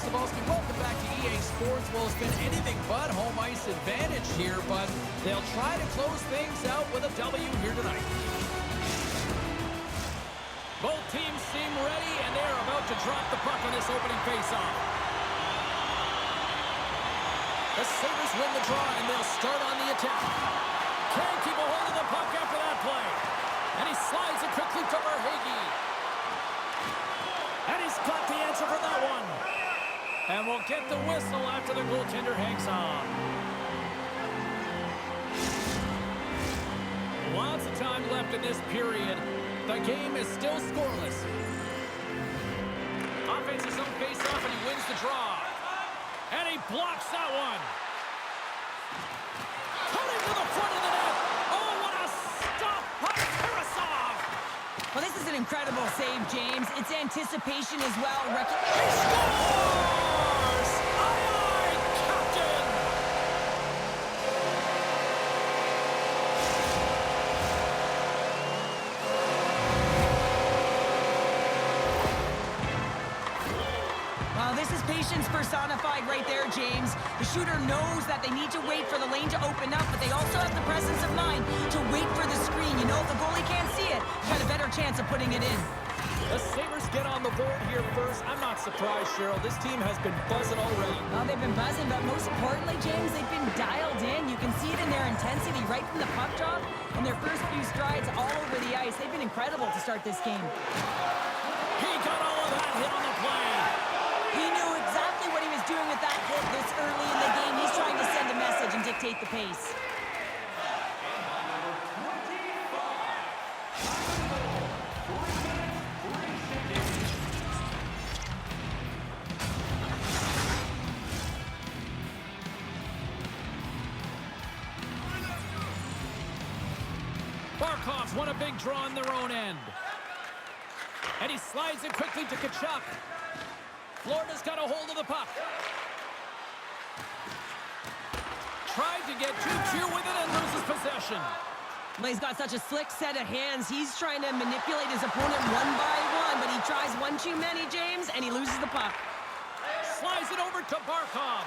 Cebulski, welcome back to EA Sports. Well, it's been anything but home ice advantage here, but they'll try to close things out with a W here tonight. Both teams seem ready, and they're about to drop the puck on this opening faceoff. The Sabres win the draw, and they'll start on the attack. Can't keep a hold of the puck after that play. And he slides it quickly to Verhaeghe. And he's got the answer for that one. And we'll get the whistle after the goaltender hangs on. Lots of time left in this period. The game is still scoreless. Offense his own face-off, and he wins the draw. And he blocks that one. Cutting to the front of the net. Oh, what a stop by Tarasov. Well, this is an incredible save, James. It's anticipation as well. He scores! Aye, Captain! Well, this is patience personified right there, James. The shooter knows that they need to wait for the lane to open up, but they also have the presence of mind to wait for the screen. You know, if the goalie can't see it, you got a better chance of putting it in. The Sabres get on the board here first. I'm not surprised, Cheryl. This team has been buzzing already. Well, they've been buzzing, but most importantly, James, they've been dialed in. You can see it in their intensity right from the puck drop and their first few strides all over the ice. They've been incredible to start this game. He got all of that hit on the play. He knew exactly what he was doing with that hit this early in the game. He's trying to send a message and dictate the pace. Barkov's won a big draw on their own end. And he slides it quickly to Tkachuk. Florida's got a hold of the puck. Tried to get too cute with it and loses possession. Well, he's got such a slick set of hands. He's trying to manipulate his opponent one by one, but he tries one too many, James, and he loses the puck. Slides it over to Barkov.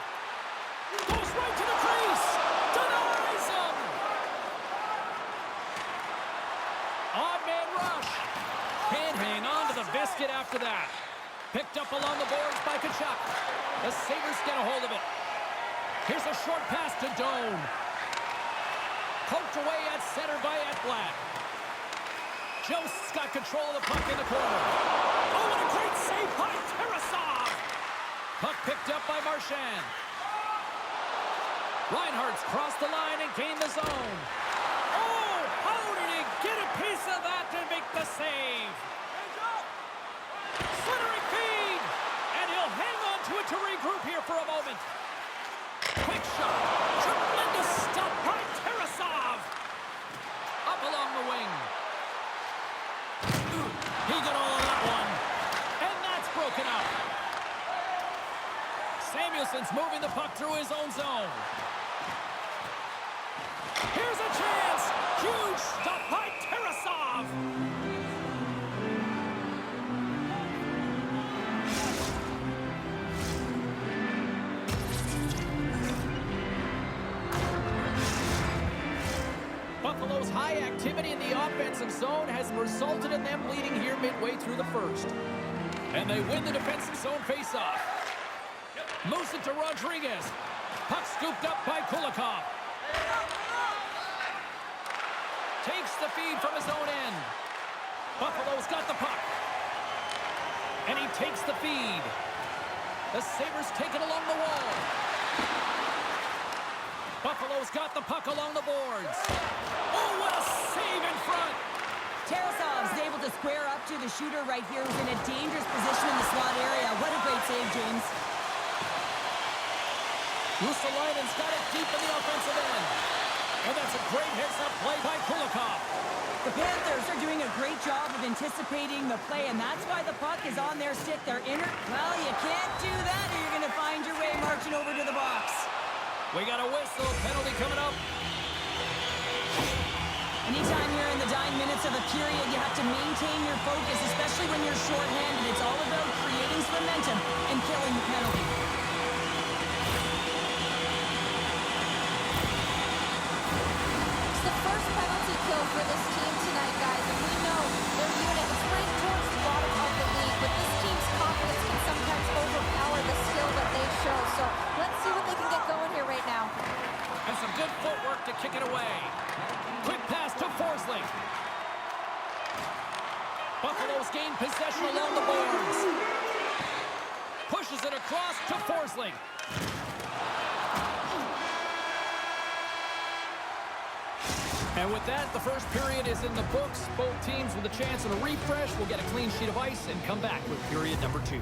Goes right to the crease. Denies him. Odd man rush. Can't hang on to the biscuit after that. Picked up along the boards by Tkachuk. The Sabres get a hold of it. Here's a short pass to Doan. Poked away at center by Ekblad. Jost's got control of the puck in the corner. Oh, what a great save by Tarasov. Puck picked up by Marchand. Reinhardt's crossed the line and gained the zone. Oh, how did he get a piece of that to make the save? Slithering feed, and he'll hang on to it to regroup here for a moment. Quick shot, tremendous stop by Tarasov. Up along the wing. He got all of that one, and that's broken up. Samuelson's moving the puck through his own zone. Here's a chance, huge stop by Tarasov. Buffalo's high activity in the offensive zone has resulted in them leading here midway through the first. And they win the defensive zone faceoff. Moves it to Rodriguez. Puck scooped up by Kulikov. Takes the feed from his own end. Buffalo's got the puck. And he takes the feed. The Sabres take it along the wall. Buffalo's got the puck along the boards. Oh, what a save in front. Tarasov's able to square up to the shooter right here, who's in a dangerous position in the slot area. What a great save, James. Russalainen's got it deep in the offensive end. And that's a great heads-up play by Kulikov. The Panthers are doing a great job of anticipating the play, and that's why the puck is on their stick. They're inner. Well, you can't do that, or you're going to find your way marching over to the box. We got a whistle. Penalty coming up. Anytime you're in the dying minutes of a period, you have to maintain your focus, especially when you're shorthanded. It's all about creating some momentum and killing the penalty. It's the first penalty kill for this team tonight, guys, and we know their unit is ranked towards the bottom of the league, but this team's confidence can sometimes overpower the skill that they show. So let's see what they can get going here right now. And some good footwork to kick it away. Quick pass to Forsling. Buffalo's gained possession along the boards. Pushes it across to Forsling. And with that, the first period is in the books. Both teams with a chance of a refresh will get a clean sheet of ice and come back with period number 2.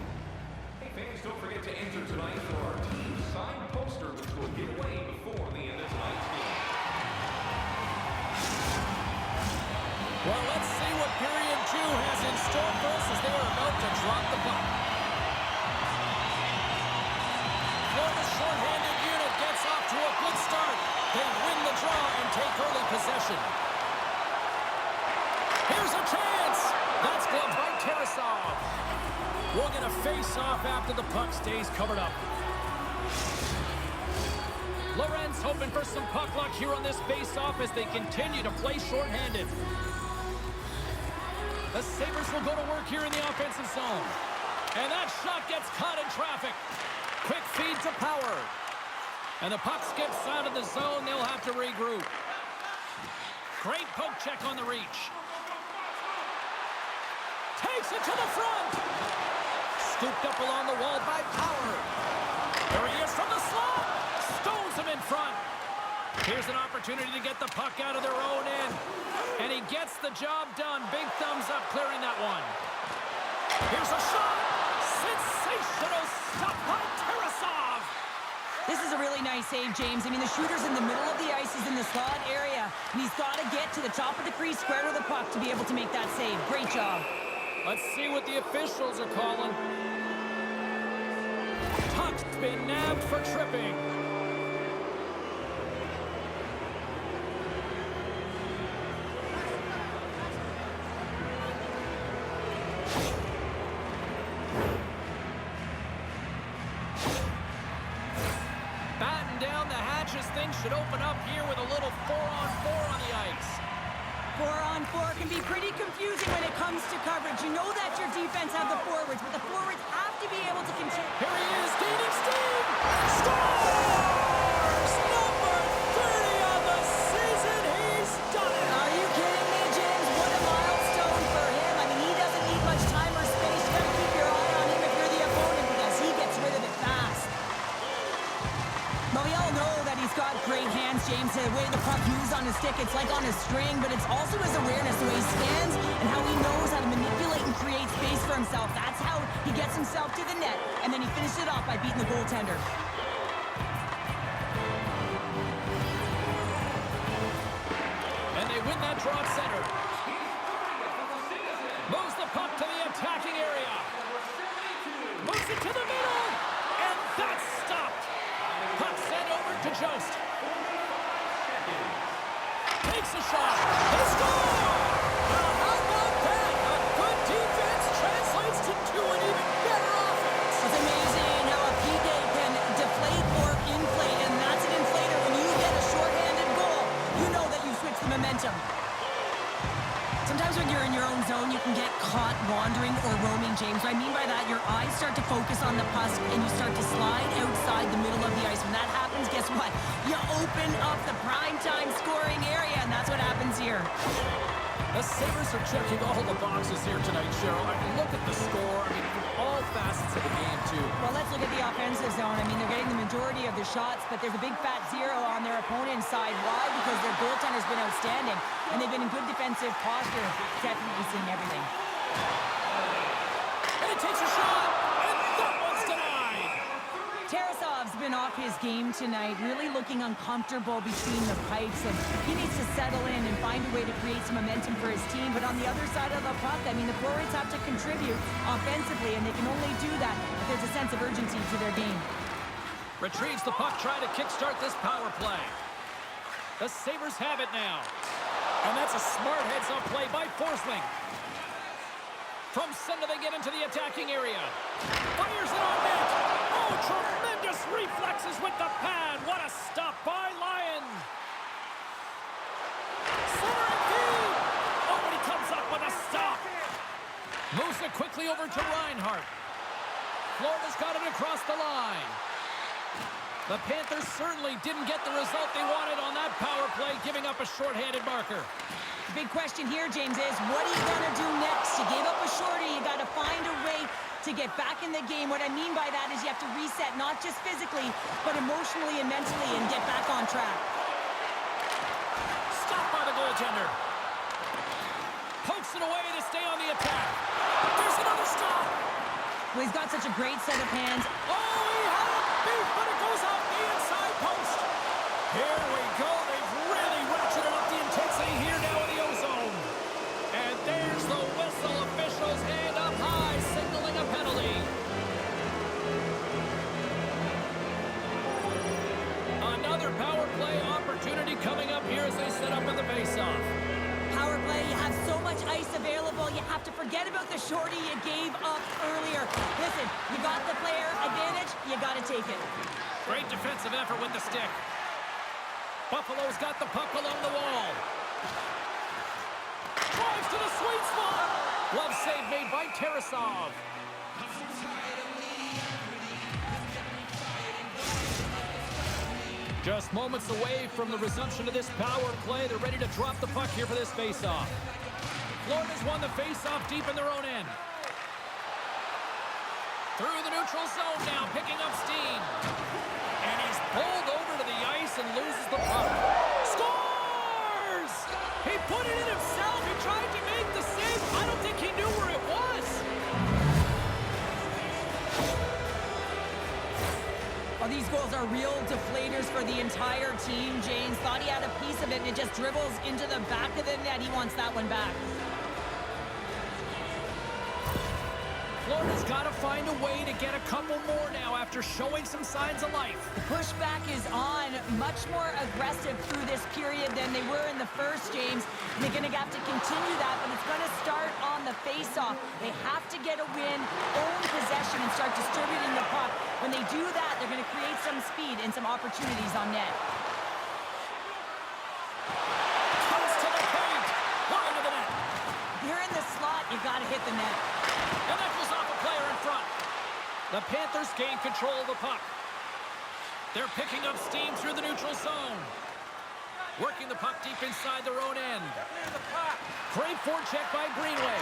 Hey fans, don't forget to enter tonight for our team signed poster, which will give away before the end of tonight's game. Well, let's see what period 2 has in store for us as they are about to drop the puck. Florida's shorthanded unit gets off to a good start. They win the draw and take early possession. Here's a chance. That's gloved by Tarasov. We'll get a face-off after the puck stays covered up. Lorenz hoping for some puck luck here on this face-off as they continue to play shorthanded. The Sabres will go to work here in the offensive zone. And that shot gets caught in traffic. Quick feed to Power. And the puck skips out of the zone. They'll have to regroup. Great poke check on the reach. Takes it to the front. Scooped up along the wall by Power. There he is from the slot. Stones him in front. Here's an opportunity to get the puck out of their own end. And he gets the job done. Big thumbs up clearing that one. Here's a shot. Sensational stop by Tarasov. This is a really nice save, James. I mean, the shooter's in the middle of the ice. He's in the slot area. And he's got to get to the top of the crease, square to the puck to be able to make that save. Great job. Let's see what the officials are calling. Puck's been nabbed for tripping. Batten down the hatches. Things should open up here with a little 4-on-4 on the ice. 4-on-4 can be pretty confusing when it comes to coverage. You know that your defense have the forwards, but the forwards have to be able to continue. Here he is, gaining steam. Scores! Number 30 on the season. He's done it. Are you kidding me, James? What a milestone for him. I mean, he doesn't need much time or space. You gotta keep your eye on him if you're the opponent because he gets rid of it fast. But we all know that he's got great hands, James. The way the puck moves on his stick, it's like on a string, but it's also his awareness, the way he stands and how he knows how to manipulate and create space for himself. That's how he gets himself to the net, and then he finishes it off by beating the goaltender. And they win that draw at center. Moves the puck to the attacking area. Moves it to the middle. And that's stopped. Puck sent over to Jost. Takes a shot. He scores! Now how about that? A good defense translates to an even better offense. It's amazing how a PK can deflate or inflate, and that's an inflator. When you get a shorthanded goal, you know that you switch the momentum. Sometimes when you're in your own zone, you can get caught wandering or roaming, James. What I mean by that, your eyes start to focus on the puck, and you start to slide outside the middle of the ice. When that happens, guess what? You open up the primetime scoring area, and that's what happens here. The Sabres are checking all the boxes here tonight, Cheryl. I mean, look at the score. I mean, from all facets of the game, too. Well, let's look at the offensive zone. I mean, they're getting the majority of their shots, but there's a big fat zero on their opponent's side. Why? Because their goaltender's been outstanding, and they've been in good defensive posture, definitely seeing everything. And it takes a shot, and that one's denied. Tarasov's been off his game tonight, really looking uncomfortable between the pipes, and he needs to settle in and find a way to create some momentum for his team. But on the other side of the puck, I mean, the forwards have to contribute offensively, and they can only do that if there's a sense of urgency to their game. Retrieves the puck, trying to kickstart this power play. The Sabres have it now. And that's a smart heads-up play by Forsling. From center, they get into the attacking area. Fires it on net. Oh, tremendous reflexes with the pad. What a stop by Lyon. Center and feed. Oh, and he comes up with a stop. Moves it quickly over to Reinhart. Florida's got it across the line. The Panthers certainly didn't get the result they wanted on that power play, giving up a shorthanded marker. The big question here, James, is what are you going to do next? You gave up a shorty. You got to find a way to get back in the game. What I mean by that is you have to reset, not just physically, but emotionally and mentally, and get back on track. Stopped by the goaltender. Pokes it away to stay on the attack. There's another stop. Well, he's got such a great set of hands. Oh, he had a beat, but it goes out the inside post. Here we go. They've really ratcheted up the intensity here now in the O-zone. And there's the whistle. Officials hand up high, signaling a penalty. Another power play opportunity coming up here as they set up in the face-off. Power play, you have so much ice available, you have to forget about the shorty you gave up earlier. Listen, you got the player advantage, you got to take it. Great defensive effort with the stick. Buffalo's got the puck along the wall. Drives to the sweet spot. Glove save made by Tarasov. Just moments away from the resumption of this power play. They're ready to drop the puck here for this face-off. Florida's won the face-off deep in their own end. Through the neutral zone now, picking up steam. And he's pulled over to the ice and loses the puck. Scores! He put it in himself. He tried to make the save. I don't think he knew where it was. Well, these goals are real deflators for the entire team. James thought he had a piece of it, and it just dribbles into the back of the net. He wants that one back. Florida's got to find a way to get a couple more now after showing some signs of life. The pushback is on, much more aggressive through this period than they were in the first, James. And they're going to have to continue that, but it's going to start on the face-off. They have to get a win, own possession, and start distributing the puck. When they do that, they're going to create some speed and some opportunities on net. Comes to the paint. Wide of the net. You're in the slot, you got to hit the net. And that was off a player in front. The Panthers gain control of the puck. They're picking up steam through the neutral zone. Working the puck deep inside their own end. Great forecheck by Greenway.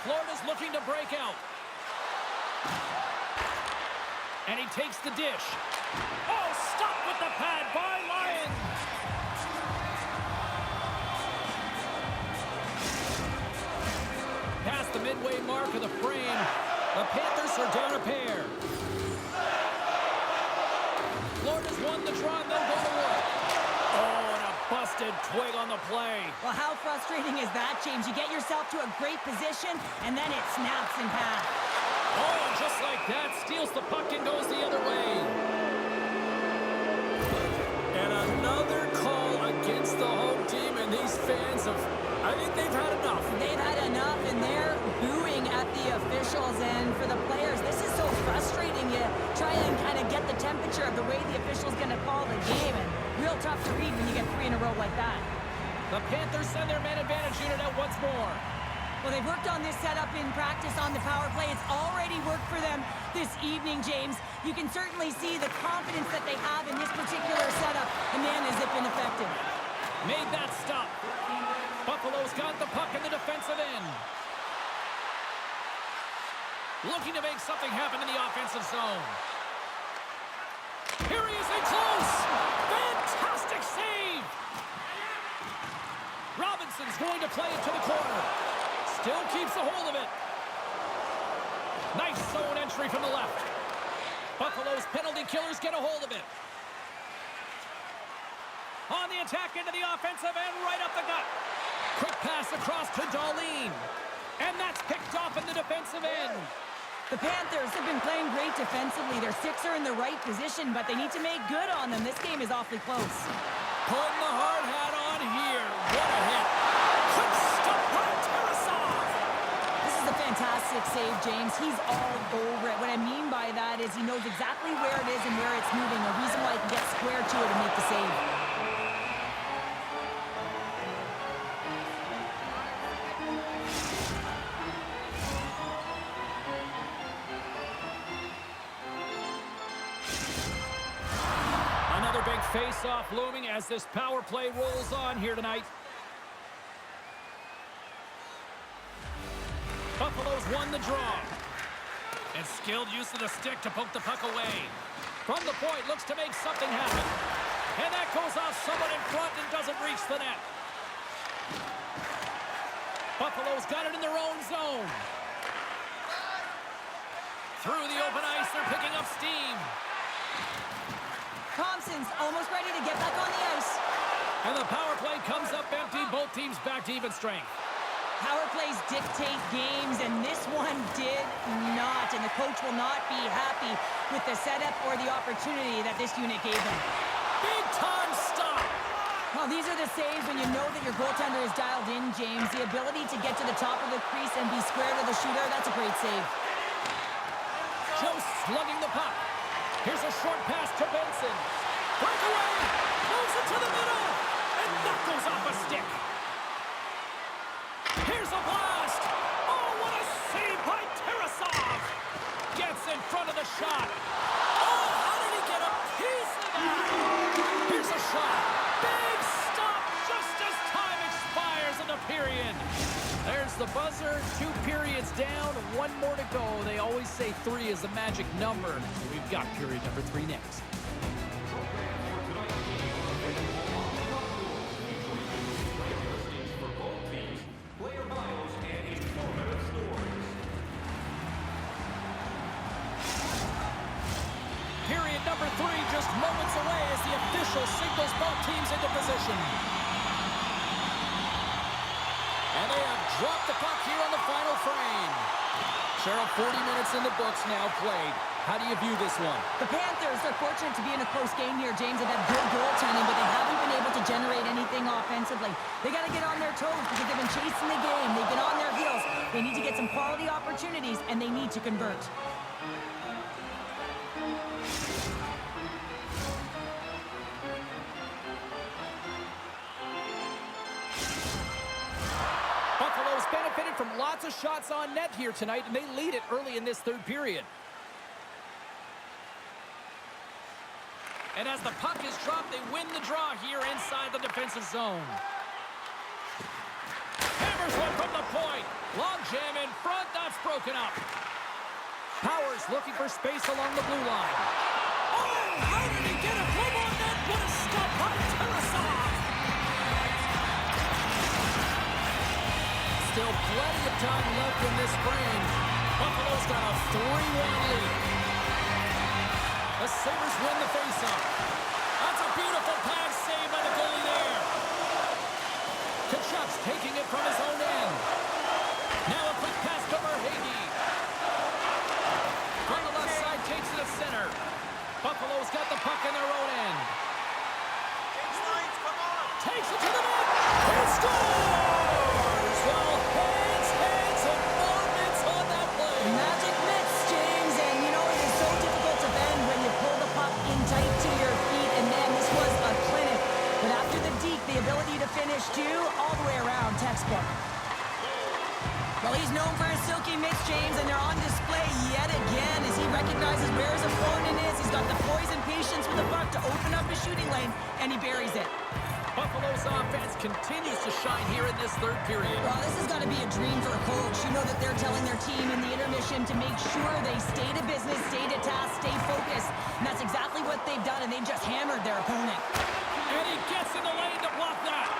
Florida's looking to break out. And he takes the dish. Oh, stop with the pad by Lyon. Past the midway mark of the frame, the Panthers are down a pair. Florida's won the draw and they'll go to work. Oh, and a busted twig on the play. Well, how frustrating is that, James? You get yourself to a great position, and then it snaps in half. Oh, and just like that, steals the puck and goes the other way. And another call against the home team, and these fans have, I think they've had enough. They've had enough, and they're booing at the officials. And for the players, this is so frustrating. You try and kind of get the temperature of the way the official's going to call the game, and real tough to read when you get 3 in a row like that. The Panthers send their man advantage unit out once more. Well, they've worked on this setup in practice on the power play. It's already worked for them this evening, James. You can certainly see the confidence that they have in this particular setup. And man, has it been effective. Made that stop. Buffalo's got the puck in the defensive end. Looking to make something happen in the offensive zone. Here he is in close. Fantastic save. Robinson's going to play it to the corner. Still keeps a hold of it. Nice zone entry from the left. Buffalo's penalty killers get a hold of it. On the attack into the offensive end, right up the gut. Quick pass across to Darlene. And that's picked off in the defensive end. The Panthers have been playing great defensively. Their sticks are in the right position, but they need to make good on them. This game is awfully close. Putting the hard hat on here. What a save, James. He's all over it. What I mean by that is he knows exactly where it is and where it's moving. A reason why he can get square to it and make the save. Another big face-off looming as this power play rolls on here tonight. Buffalo's won the draw. And skilled use of the stick to poke the puck away. From the point, looks to make something happen. And that goes off someone in front and doesn't reach the net. Buffalo's got it in their own zone. Through the open ice, they're picking up steam. Thompson's almost ready to get back on the ice. And the power play comes up empty. Both teams back to even strength. Power plays dictate games, and this one did not. And the coach will not be happy with the setup or the opportunity that this unit gave them. Big time stop. Well, these are the saves when you know that your goaltender is dialed in, James. The ability to get to the top of the crease and be square to the shooter, that's a great save. Joe slugging the puck. Here's a short pass to Benson. Breakaway. Moves it to the middle. And that goes off a stick. Here's a blast. Oh, what a save by Tarasov. Gets in front of the shot. Oh, how did he get a piece of that? Here's a shot. Big stop just as time expires in the period. There's the buzzer. 2 periods down. 1 more to go. They always say 3 is the magic number. So we've got period number 3 next. Period number 3 just moments away as the official signals both teams into position. And they have dropped the puck here on the final frame. Cheryl, 40 minutes in the books now played. How do you view this one? The Panthers are fortunate to be in a close game here, James. They've had good goaltending, but they haven't been able to generate anything offensively. They got to get on their toes because they've been chasing the game. They've been on their heels. They need to get some quality opportunities, and they need to convert. Buffalo's benefited from lots of shots on net here tonight, and they lead it early in this 3rd period. And as the puck is dropped, they win the draw here inside the defensive zone. Hammers one from the point. Long jam in front. That's broken up. Powers looking for space along the blue line. Oh, how did he get a glove on that? What a stop by Tarasov. Still plenty of time left in this frame. Buffalo's got a 3-1 lead. The Sabres win the faceoff. That's a beautiful pass save by the goalie there. Kachuk's taking it from his own end. Now a quick pass to Verhage. From the left side, takes it to center. Buffalo's got the puck in their own end. Takes it to the net. He scores! Well, hands, and more mitts on that play. Magic mitts, James, and you know it is so difficult to bend when you pull the puck in tight to your feet, and then this was a clinic. But after the deke, the ability to finish too, all the way around, textbook. Well, he's known for his silky mitts, James, and they're on display yet again as he recognizes where his opponent is. He's got the poise and patience with the puck to open up his shooting lane, and he buries it. Buffalo's offense continues to shine here in this 3rd period. Well, this has got to be a dream for a coach. You know that they're telling their team in the intermission to make sure they stay to business, stay to task, stay focused. And that's exactly what they've done, and they've just hammered their opponent. And he gets in the lane to block that.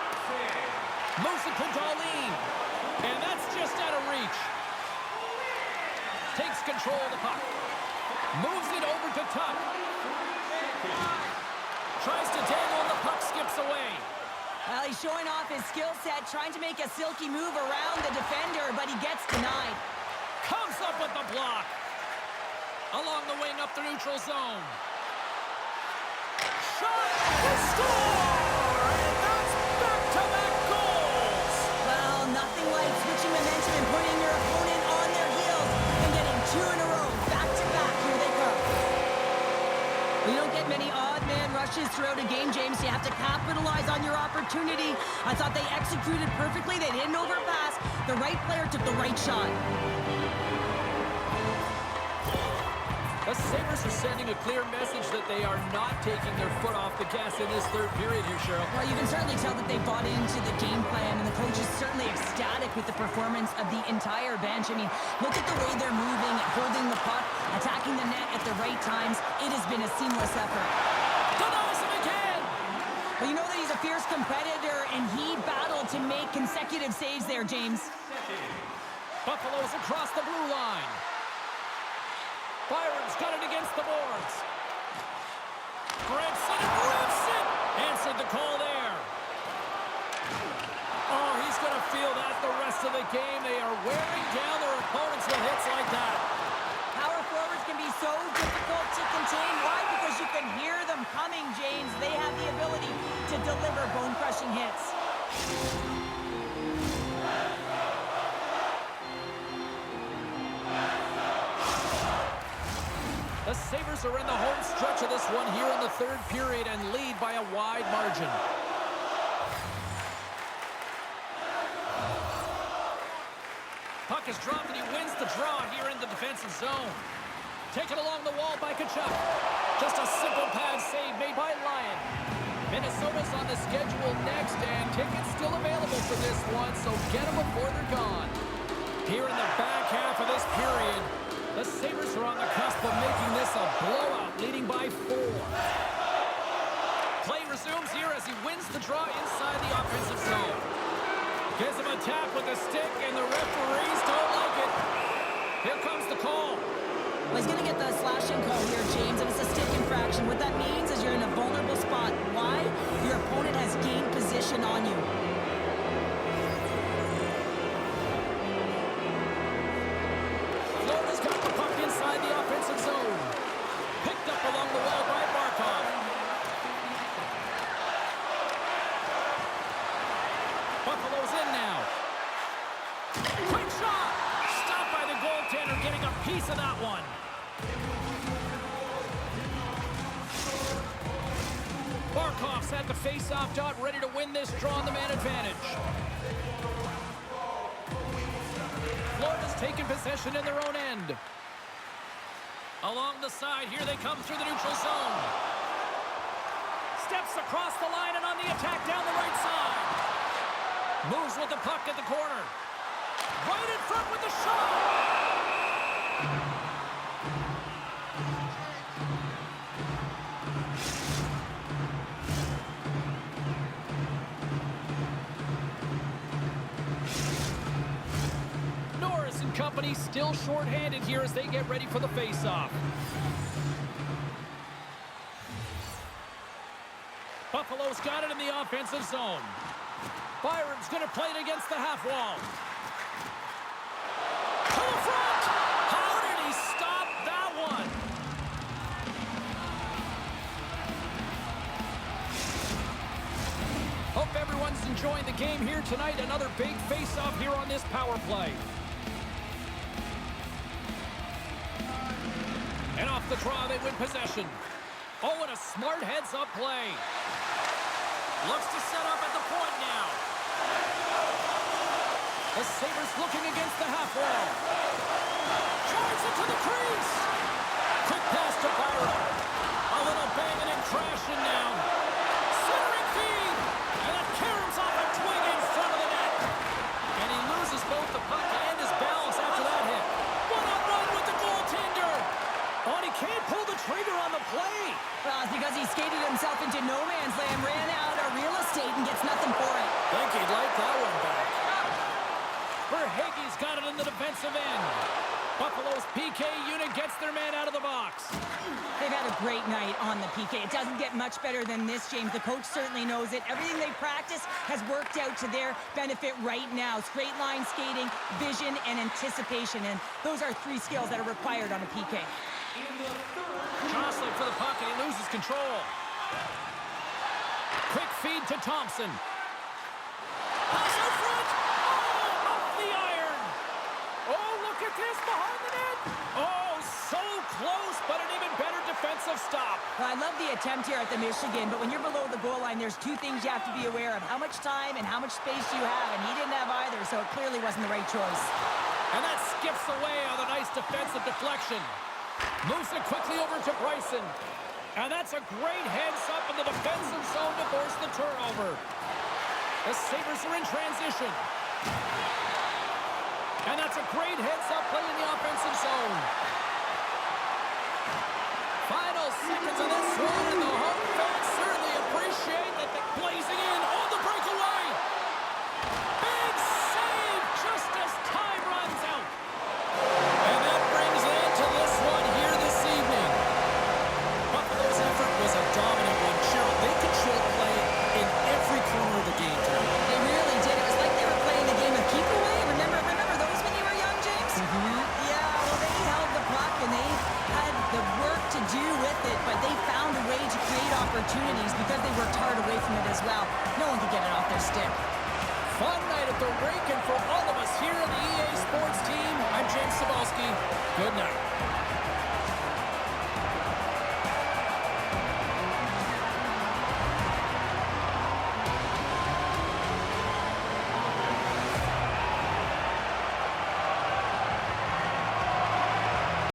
Moves it to Darlene. And that's just out of reach. Takes control of the puck. Moves it over to Tuck. Tries to dangle and the puck skips away. Well, he's showing off his skill set, trying to make a silky move around the defender, but he gets denied. Comes up with the block. Along the wing up the neutral zone. Shot! He score! And that's back-to-back goals! Well, nothing like switching momentum and putting your opponent on their heels. opportunity. I thought they executed perfectly. They didn't overpass. The right player took the right shot. The Sabres are sending a clear message that they are not taking their foot off the gas in this third period here, Cheryl. Well, you can certainly tell that they bought into the game plan, and the coach is certainly ecstatic with the performance of the entire bench. I mean, look at the way they're moving, holding the puck, attacking the net at the right times. It has been a seamless effort. Denies him again! Well, you know that he's a fierce competitor, and he battled to make consecutive saves there, James. Buffalo's across the blue line. Byron's got it against the boards. Grimson and Grimson answered the call there. Oh, he's going to feel that the rest of the game. They are wearing down their opponents with hits like that. Power forwards can be so difficult to contain. Why? Because you can hear them coming, James. They have the ability to deliver bone-crushing hits. The Sabres are in the home stretch of this one here in the third period and lead by a wide margin. Puck is dropped and he wins the draw here in the defensive zone. Taken along the wall by Kachuk. Just a simple pad save made by Lyon. Minnesota's on the schedule next, and tickets still available for this one, so get them before they're gone. Here in the back half of this period, the Sabres are on the cusp of making this a blowout, leading by 4. Play resumes here as he wins the draw inside the offensive zone. Gives him a tap with the stick, and the referees don't like it. Here comes the call. Well, he's going to get the slashing call here, James, and it's a stick infraction. What that means is you're in a vulnerable spot. Why? Your opponent has gained position on you. Florida's got the puck inside the offensive zone. Picked up along the wall by Barkov. Buffalo's in now. Quick shot! Stopped by the goaltender, getting a piece of that one. Barkov's at the face-off dot, ready to win this draw on the man advantage. Florida's taken possession in their own end. Along the side, here they come through the neutral zone. Steps across the line and on the attack down the right side. Moves with the puck at the corner. Right in front with the shot. Norris and company still shorthanded here as they get ready for the face-off. Buffalo's got it in the offensive zone. Byron's going to play it against the half wall. To the front! How did he stop that one? Hope everyone's enjoying the game here tonight. Another big face-off here on this power play. And off the draw, they win possession. Oh, and a smart heads-up play. Looks to set up at the point now. The Sabres looking against the half wall. Drives it to the crease. Quick pass to Byron. A little banging and crashing now. Centering feed. And it caroms off a twig in front of the net. And he loses both the puck and his balance after that hit. One-on-one with the goaltender. Oh, and he can't pull the trigger on the play. Well, it's because he skated himself into no man's land, ran out of real estate, and gets nothing for it. Think he'd like that one back. Verhaeghe's got it in the defensive end. Buffalo's PK unit gets their man out of the box. They've had a great night on the PK. It doesn't get much better than this, James. The coach certainly knows it. Everything they practice has worked out to their benefit right now. Straight line skating, vision, and anticipation. And those are 3 skills that are required on a PK. Jostling for the puck, and he loses control. Quick feed to Thompson. Pass out front. Oh, off the iron. Oh, look at this behind the net. Oh, so close, but an even better defensive stop. Well, I love the attempt here at the Michigan, but when you're below the goal line, there's two things you have to be aware of. How much time and how much space you have, and he didn't have either, so it clearly wasn't the right choice. And that skips away on a nice defensive deflection. Moves it quickly over to Bryson. And that's a great heads-up in the defensive zone to force the turnover. The Sabres are in transition. And that's a great heads-up play in the offensive zone. Final seconds of this one, and the home fans certainly appreciate that they're blazing in on the breakaway. Big save just as time runs out. And that brings an end to this one here this evening. Buffalo's effort was a dominant one. Cheryl, they controlled play in every corner of the game tonight. They really did. It was like they were playing the game of keep away. Remember those when you were young, James? Yeah, well, they held the puck, and they had the work to do with it, but they found a way to create opportunities because they worked hard away from it as well. No one could get it off their stick. Fun night at the rink, and for all of us here on the EA Sports team, I'm James Cybulski. Good night.